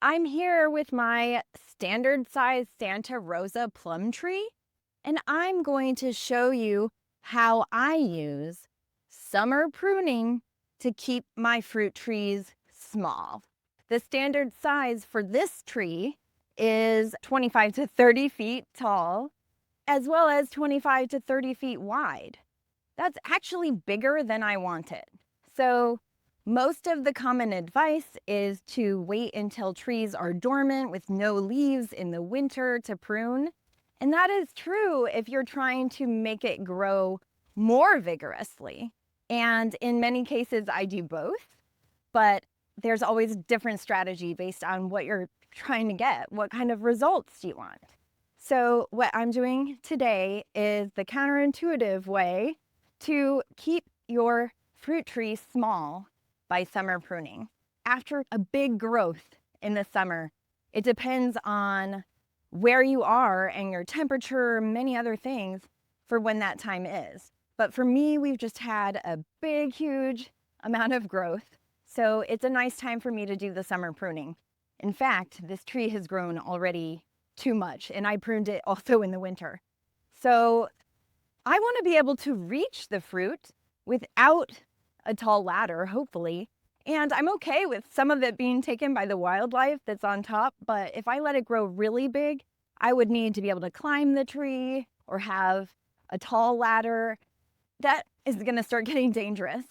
I'm here with my standard size Santa Rosa plum tree, and I'm going to show you how I use summer pruning to keep my fruit trees small. The standard size for this tree is 25 to 30 feet tall, as well as 25 to 30 feet wide. That's actually bigger than I wanted. So most of the common advice is to wait until trees are dormant with no leaves in the winter to prune. And that is true if you're trying to make it grow more vigorously. And in many cases, I do both, but there's always a different strategy based on what you're trying to get. What kind of results do you want? So what I'm doing today is the counterintuitive way to keep your fruit tree small by summer pruning. After a big growth in the summer, it depends on where you are and your temperature, many other things for when that time is. But for me, we've just had a big, huge amount of growth. So it's a nice time for me to do the summer pruning. In fact, this tree has grown already too much, and I pruned it also in the winter. So I want to be able to reach the fruit without a tall ladder, hopefully. And I'm okay with some of it being taken by the wildlife that's on top, but if I let it grow really big, I would need to be able to climb the tree or have a tall ladder. That is going to start getting dangerous.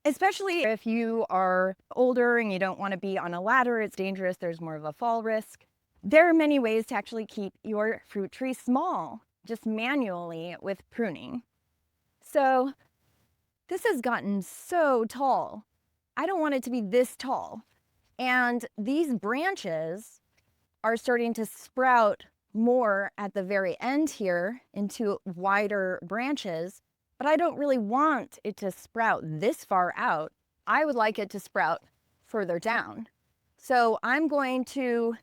Especially if you are older and you don't want to be on a ladder, it's dangerous, there's more of a fall risk. There are many ways to actually keep your fruit tree small, just manually with pruning. So this has gotten so tall. I don't want it to be this tall. And these branches are starting to sprout more at the very end here into wider branches, but I don't really want it to sprout this far out. I would like it to sprout further down. So I'm going to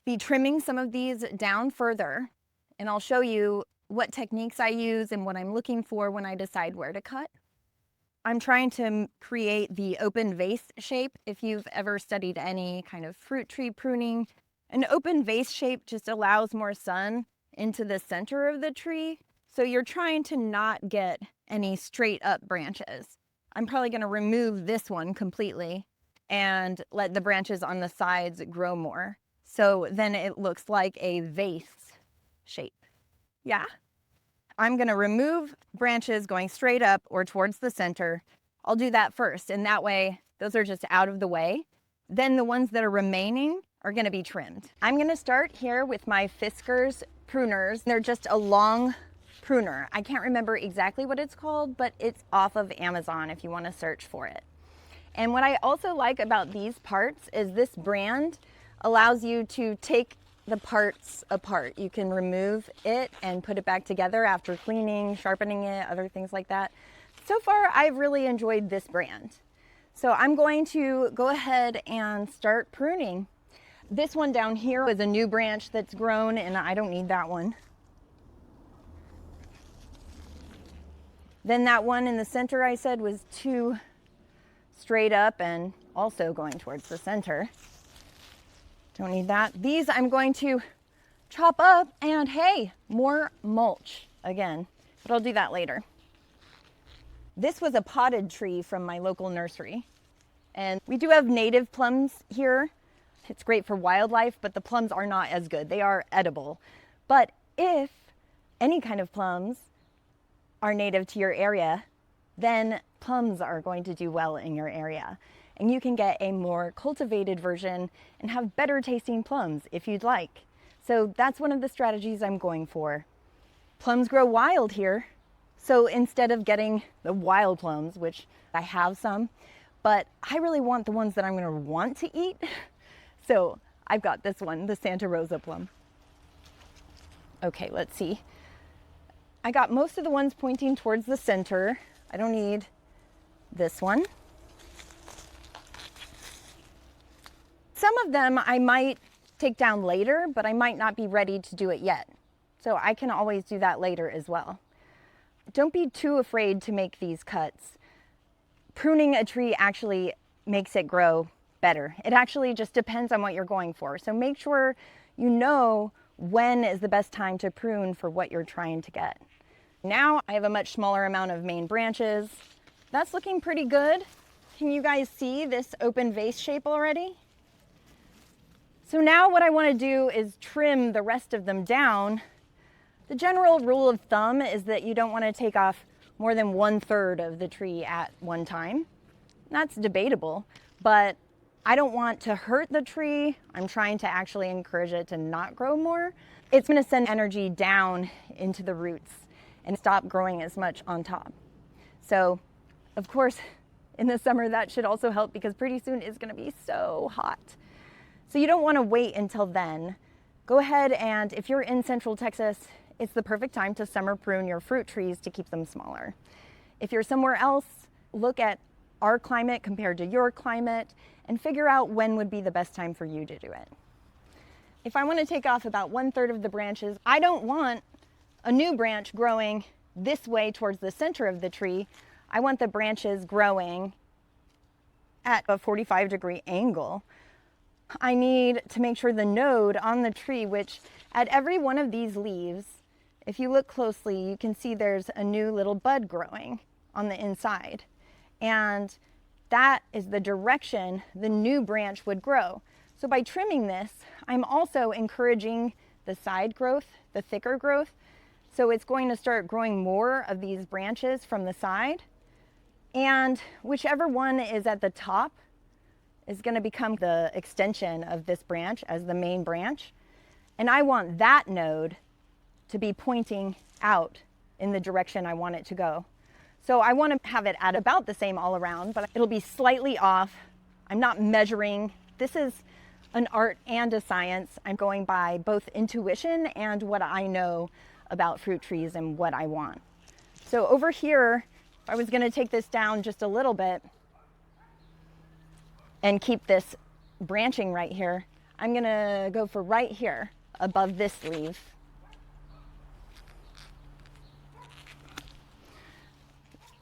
be trimming some of these down further, and I'll show you what techniques I use and what I'm looking for when I decide where to cut. I'm trying to create the open vase shape. If you've ever studied any kind of fruit tree pruning, an open vase shape just allows more sun into the center of the tree. So you're trying to not get any straight up branches. I'm probably going to remove this one completely and let the branches on the sides grow more. So then it looks like a vase shape. Yeah. I'm going to remove branches going straight up or towards the center. I'll do that first, and that way those are just out of the way. Then the ones that are remaining are going to be trimmed. I'm going to start here with my Fiskars pruners. They're just a long pruner. I can't remember exactly what it's called, but it's off of Amazon if you want to search for it. And what I also like about these parts is this brand allows you to take the parts apart. You can remove it and put it back together after cleaning, sharpening it, other things like that. So far, I've really enjoyed this brand. So I'm going to go ahead and start pruning. This one down here is a new branch that's grown, and I don't need that one. Then that one in the center I said was too straight up and also going towards the center. Don't need that. These I'm going to chop up, and hey, more mulch again, but I'll do that later. This was a potted tree from my local nursery, and we do have native plums here. It's great for wildlife, but the plums are not as good. They are edible. But if any kind of plums are native to your area, then plums are going to do well in your area. And you can get a more cultivated version and have better tasting plums if you'd like. So that's one of the strategies I'm going for. Plums grow wild here. So instead of getting the wild plums, which I have some, but I really want the ones that I'm going to want to eat. So I've got this one, the Santa Rosa plum. Okay, let's see. I got most of the ones pointing towards the center. I don't need this one. Some of them I might take down later, but I might not be ready to do it yet. So I can always do that later as well. Don't be too afraid to make these cuts. Pruning a tree actually makes it grow better. It actually just depends on what you're going for. So make sure you know when is the best time to prune for what you're trying to get. Now I have a much smaller amount of main branches. That's looking pretty good. Can you guys see this open vase shape already? So now what I want to do is trim the rest of them down. The general rule of thumb is that you don't want to take off more than 1/3 of the tree at one time. That's debatable, but I don't want to hurt the tree. I'm trying to actually encourage it to not grow more. It's going to send energy down into the roots and stop growing as much on top. So, of course, in the summer that should also help because pretty soon it's going to be so hot. So you don't want to wait until then. Go ahead and if you're in Central Texas, it's the perfect time to summer prune your fruit trees to keep them smaller. If you're somewhere else, look at our climate compared to your climate and figure out when would be the best time for you to do it. If I want to take off about 1/3 of the branches, I don't want a new branch growing this way towards the center of the tree. I want the branches growing at a 45-degree angle. I need to make sure the node on the tree, which at every one of these leaves, if you look closely, you can see there's a new little bud growing on the inside. And that is the direction the new branch would grow. So by trimming this, I'm also encouraging the side growth, the thicker growth. So it's going to start growing more of these branches from the side. And whichever one is at the top is going to become the extension of this branch as the main branch. And I want that node to be pointing out in the direction I want it to go. So I want to have it at about the same all around, but it'll be slightly off. I'm not measuring. This is an art and a science. I'm going by both intuition and what I know about fruit trees and what I want. So over here, if I was going to take this down just a little bit and keep this branching right here, I'm going to go for right here above this leaf.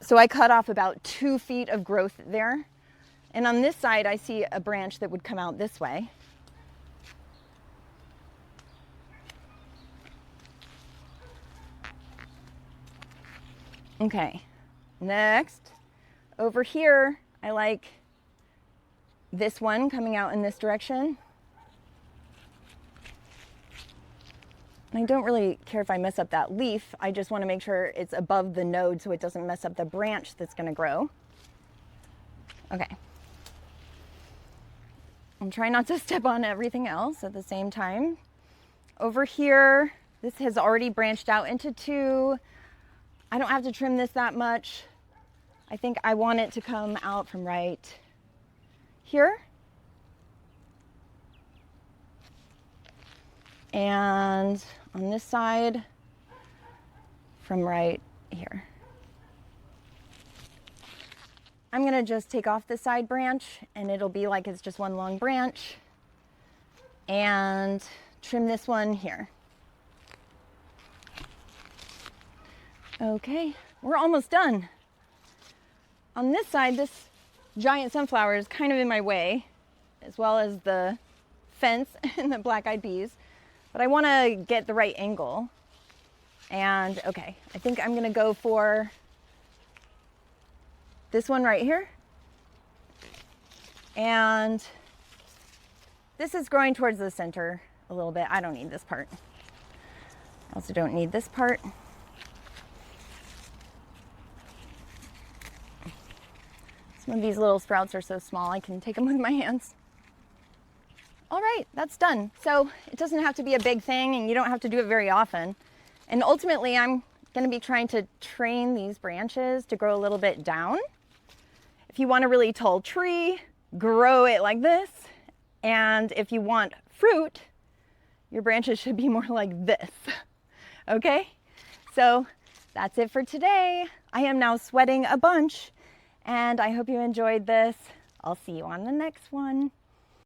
So I cut off about 2 feet of growth there. And on this side, I see a branch that would come out this way. Okay, next, over here, I like this one coming out in this direction. And I don't really care if I mess up that leaf. I just want to make sure it's above the node so it doesn't mess up the branch that's going to grow. Okay. I'm trying not to step on everything else at the same time. Over here, this has already branched out into 2. I don't have to trim this that much. I think I want it to come out from right here. And on this side, from right here. I'm gonna just take off the side branch and it'll be like it's just one long branch and trim this one here. Okay, we're almost done. On this side, this giant sunflower is kind of in my way, as well as the fence and the black-eyed peas. But I want to get the right angle. And okay, I think I'm going to go for this one right here. And this is growing towards the center a little bit. I don't need this part. I also don't need this part. Some of these little sprouts are so small I can take them with my hands. All right, that's done. So it doesn't have to be a big thing and you don't have to do it very often. And ultimately I'm going to be trying to train these branches to grow a little bit down. If you want a really tall tree, grow it like this. And if you want fruit, your branches should be more like this. Okay? So that's it for today. I am now sweating a bunch and I hope you enjoyed this. I'll see you on the next one.